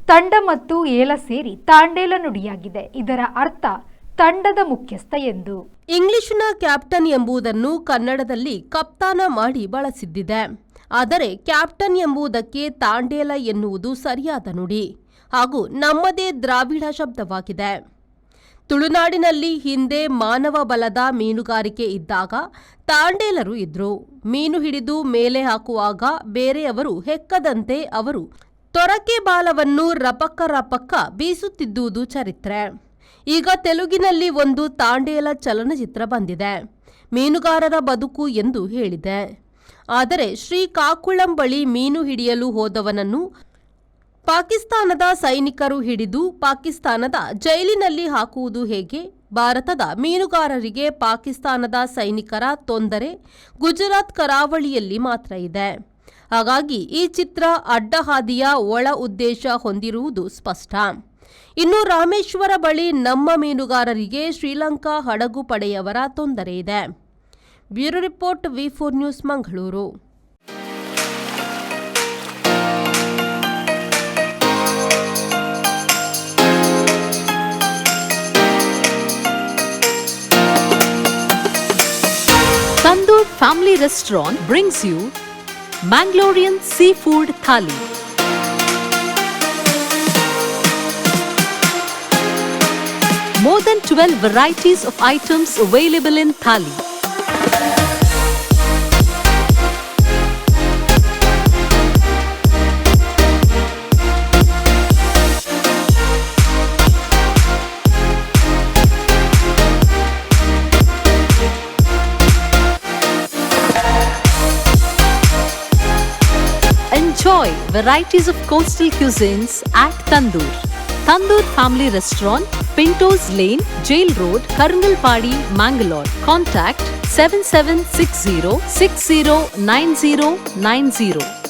ತಂಡ ಮತ್ತು ಏಲ ಸೇರಿ ತಾಂಡೇಲ ನುಡಿಯಾಗಿದೆ. ಇದರ ಅರ್ಥ ತಂಡದ ಮುಖ್ಯಸ್ಥ ಎಂದು. ಇಂಗ್ಲಿಶಿನ ಕ್ಯಾಪ್ಟನ್ ಎಂಬುದನ್ನು ಕನ್ನಡದಲ್ಲಿ ಕಪ್ತಾನ ಮಾಡಿ ಬಳಸಿದ್ದಿದೆ. ಆದರೆ ಕ್ಯಾಪ್ಟನ್ ಎಂಬುದಕ್ಕೆ ತಾಂಡೇಲ ಎನ್ನುವುದು ಸರಿಯಾದ ನುಡಿ ಹಾಗೂ ನಮ್ಮದೇ ದ್ರಾವಿಡ ಶಬ್ದವಾಗಿದೆ. ತುಳುನಾಡಿನಲ್ಲಿ ಹಿಂದೆ ಮಾನವ ಬಲದ ಮೀನುಗಾರಿಕೆ ಇದ್ದಾಗ ತಾಂಡೇಲರು ಇದ್ರು. ಮೀನು ಹಿಡಿದು ಮೇಲೆ ಹಾಕುವಾಗ ಬೇರೆಯವರು ಹೆಕ್ಕದಂತೆ ಅವರು ತೊರಕೆ ಬಾಲವನ್ನು ರಪಕ್ಕ ರಪಕ್ಕ ಬೀಸುತ್ತಿದ್ದುದು ಚರಿತ್ರೆ. ಈಗ ತೆಲುಗಿನಲ್ಲಿ ಒಂದು ತಾಂಡೇಲ ಚಲನಚಿತ್ರ ಬಂದಿದೆ. ಮೀನುಗಾರರ ಬದುಕು ಎಂದು ಹೇಳಿದೆ. ಆದರೆ ಶ್ರೀಕಾಕುಳಂ ಬಳಿ ಮೀನು ಹಿಡಿಯಲು ಹೋದವನನ್ನು ಪಾಕಿಸ್ತಾನದ ಸೈನಿಕರು ಹಿಡಿದು ಪಾಕಿಸ್ತಾನದ ಜೈಲಿನಲ್ಲಿ ಹಾಕುವುದು ಹೇಗೆ? ಭಾರತದ ಮೀನುಗಾರರಿಗೆ ಪಾಕಿಸ್ತಾನದ ಸೈನಿಕರ ತೊಂದರೆ ಗುಜರಾತ್ ಕರಾವಳಿಯಲ್ಲಿ ಮಾತ್ರ ಇದೆ. ಹಾಗಾಗಿ ಈ ಚಿತ್ರ ಅಡ್ಡಹಾದಿಯ ಒಳ ಉದ್ದೇಶ ಹೊಂದಿರುವುದು ಸ್ಪಷ್ಟ. ಇನ್ನು ರಾಮೇಶ್ವರ ಬಳಿ ನಮ್ಮ ಮೀನುಗಾರರಿಗೆ ಶ್ರೀಲಂಕಾ ಹಡಗು ಪಡೆಯವರ ತೊಂದರೆ ಇದೆ. Bureau report V4 news Mangaluru. Tandoor Family Restaurant brings you Mangalorean Seafood Thali. More than 12 varieties of items available in Thali. Enjoy varieties of coastal cuisines at Tandoor. Tandoor Family Restaurant, Pintos Lane, Jail Road, Karungalpadi, Mangalore. Contact 7760 609090.